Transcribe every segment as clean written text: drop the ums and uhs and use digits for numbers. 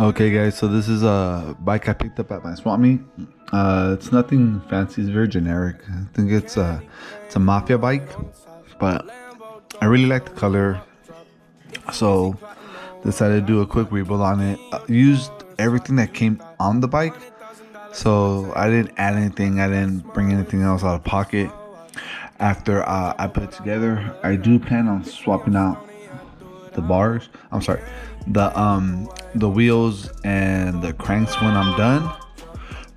Okay, guys, so this is a bike I picked up at my swap meet. It's nothing fancy; it's very generic. I think it's a mafia bike, but I really like the color, so decided to do a quick rebuild on it. Used everything that came on the bike, so I didn't add anything. I didn't bring anything else out of pocket. After I put it together, I do plan on swapping out the bars. I'm sorry, the wheels and the cranks when I'm done.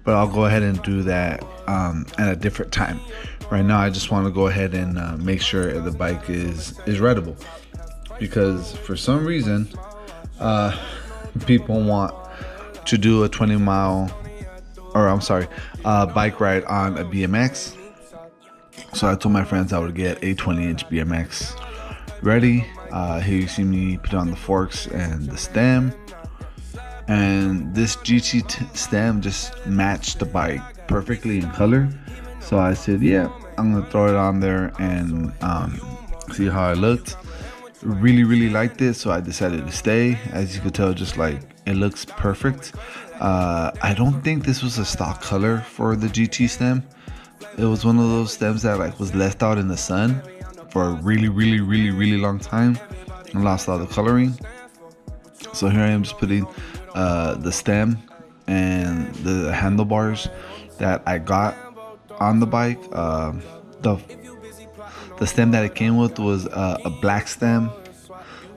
But I'll go ahead and do that at a different time. Right now, I just want to go ahead and make sure the bike is rideable, because for some reason, people want to do a 20-mile, or I'm sorry, bike ride on a BMX. So I told my friends I would get a 20-inch BMX ready. Here you see me put on the forks and the stem, and this GT stem just matched the bike perfectly in color. So I said, yeah, I'm gonna throw it on there and see how it looked. Really liked it, so I decided to stay. As you could tell, just like it looks perfect. I don't think this was a stock color for the GT stem. It was one of those stems that like was left out in the sun for a really long time and lost all the coloring. So here I am just putting the stem and the handlebars that I got on the bike. The stem that it came with was a black stem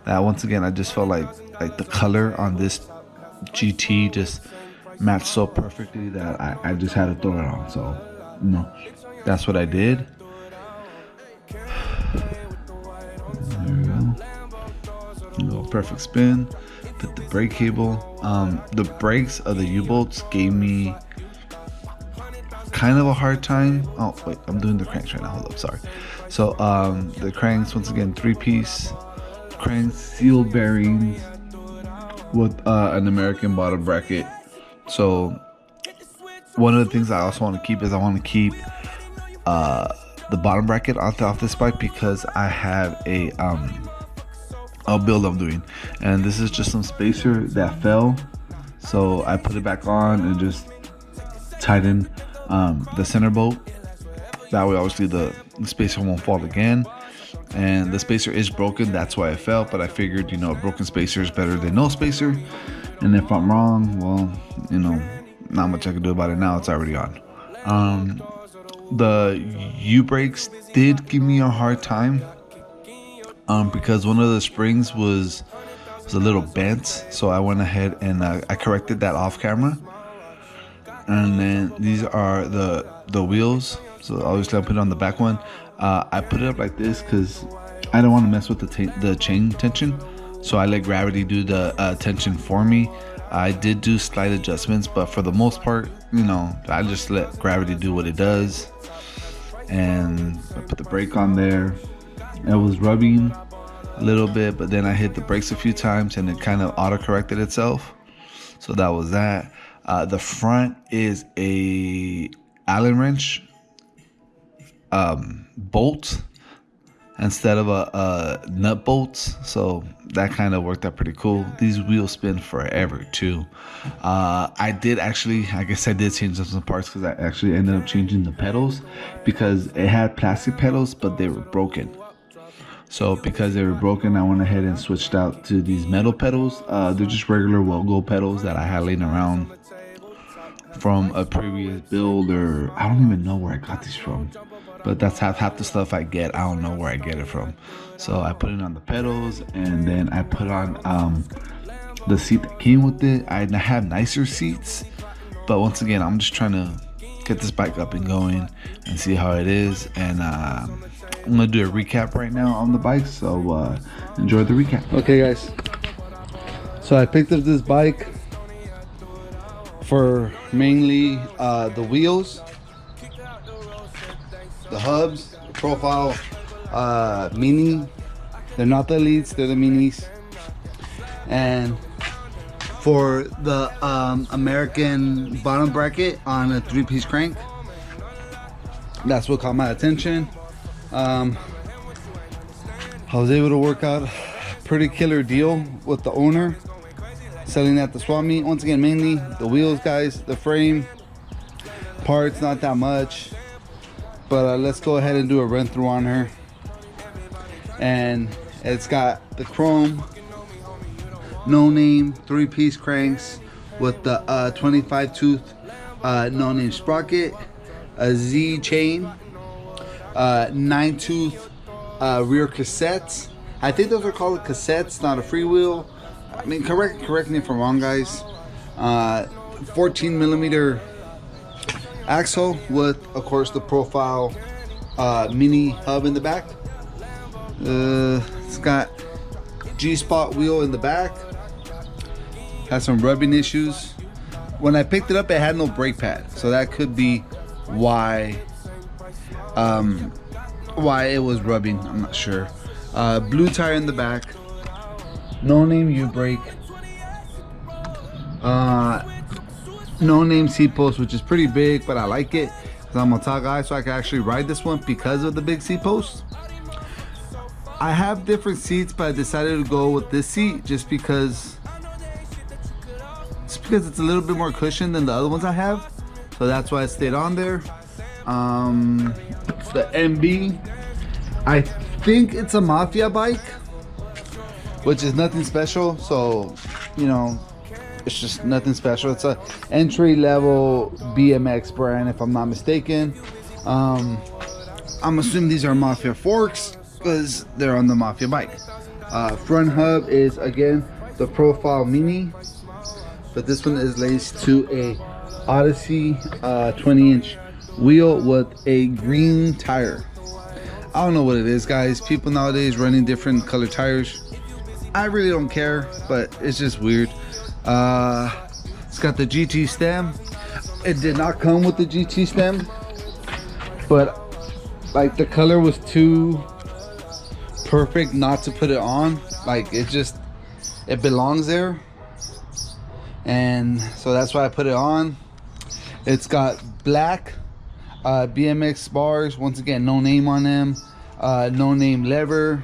that, once again, I just felt like the color on this GT just matched so perfectly that I just had to throw it on. So that's what I did. There we go. A little perfect spin. Put the brake cable. The brakes of the U-bolts gave me kind of a hard time. Oh wait, I'm doing the cranks right now. Hold up, sorry. So the cranks, once again, 3-piece cranks, sealed bearings with an American bottom bracket. So one of the things I also want to keep is I want to keep the bottom bracket off this bike, because I have a build I'm doing, and this is just some spacer that fell, so I put it back on and just tighten the center bolt. That way obviously the spacer won't fall again. And the spacer is broken, that's why it fell, but I figured, a broken spacer is better than no spacer. And if I'm wrong, well, not much I can do about it now. It's already on. The U-brakes did give me a hard time because one of the springs was a little bent, so I went ahead and I corrected that off camera. And then these are the wheels, so obviously I put it on the back one. I put it up like this because I don't want to mess with the chain tension, so I let gravity do the tension for me. I did do slight adjustments, but for the most part, I just let gravity do what it does. And I put the brake on there. It was rubbing a little bit, but then I hit the brakes a few times and it kind of auto-corrected itself. So that was that. The front is a Allen wrench bolt instead of a nut bolts, so that kind of worked out pretty cool. These wheels spin forever too. I did change some parts, because I actually ended up changing the pedals, because it had plastic pedals but they were broken. So because they were broken, I went ahead and switched out to these metal pedals. They're just regular Well-Go pedals that I had laying around from a previous build, or I don't even know where I got these from. But that's half the stuff I get, I don't know where I get it from. So I put it on the pedals, and then I put on the seat that came with it. I have nicer seats, but once again, I'm just trying to get this bike up and going and see how it is. And I'm gonna do a recap right now on the bike, so enjoy the recap. Okay guys, so I picked up this bike for mainly the wheels, the hubs, the profile mini. They're not the elites, they're the minis. And for the American bottom bracket on a 3-piece crank, that's what caught my attention. I was able to work out a pretty killer deal with the owner. selling at the swap meet. Once again, mainly the wheels, guys, the frame, parts, not that much. But let's go ahead and do a run through on her. And it's got the chrome, no name 3-piece cranks with the 25 tooth no name sprocket, a Z chain, 9 tooth rear cassettes. I think those are called cassettes, not a freewheel. I mean, correct me if I'm wrong, guys. 14 millimeter axle with, of course, the profile mini hub in the back. It's got G-spot wheel in the back. Has some rubbing issues. When I picked it up, it had no brake pad, so that could be why it was rubbing. I'm not sure. Blue tire in the back. No name U-brake. No name seat post, which is pretty big, but I like it because I'm a tall guy, so I can actually ride this one because of the big seat post. I have different seats, but I decided to go with this seat just because it's a little bit more cushion than the other ones I have, so that's why I stayed on there. The MB, I think it's a Mafia bike, which is nothing special, so you know, it's just nothing special. It's a entry-level BMX brand, if I'm not mistaken. I'm assuming these are Mafia forks because they're on the Mafia bike. Front hub is again the profile mini, but this one is laced to a Odyssey 20-inch wheel with a green tire. I don't know what it is, guys. People nowadays running different color tires. I really don't care, but it's just weird. It's got the GT stem. It did not come with the GT stem, but like the color was too perfect not to put it on. Like it belongs there, and so that's why I put it on. It's got black BMX bars. Once again, no name on them. No name lever.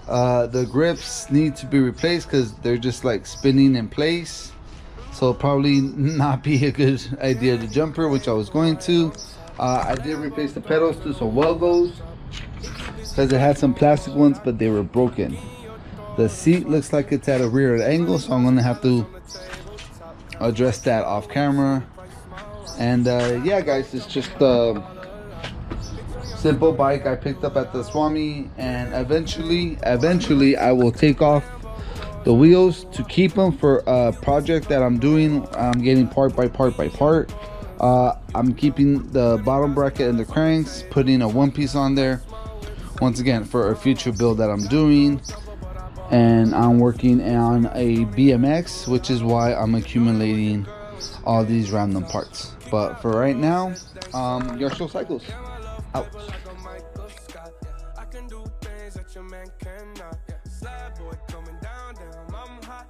The grips need to be replaced because they're just like spinning in place, so probably not be a good idea to jumper, which I was going to. I did replace the pedals to some well goes because it had some plastic ones, but they were broken. The seat looks like it's at a rear angle, so I'm gonna have to address that off camera. And yeah, guys, it's just a simple bike I picked up at the Swami, and eventually I will take off the wheels to keep them for a project that I'm doing. I'm getting part by part. I'm keeping the bottom bracket and the cranks, putting a one piece on there, once again for a future build that I'm doing. And I'm working on a BMX, which is why I'm accumulating all these random parts. But for right now, your show cycles out.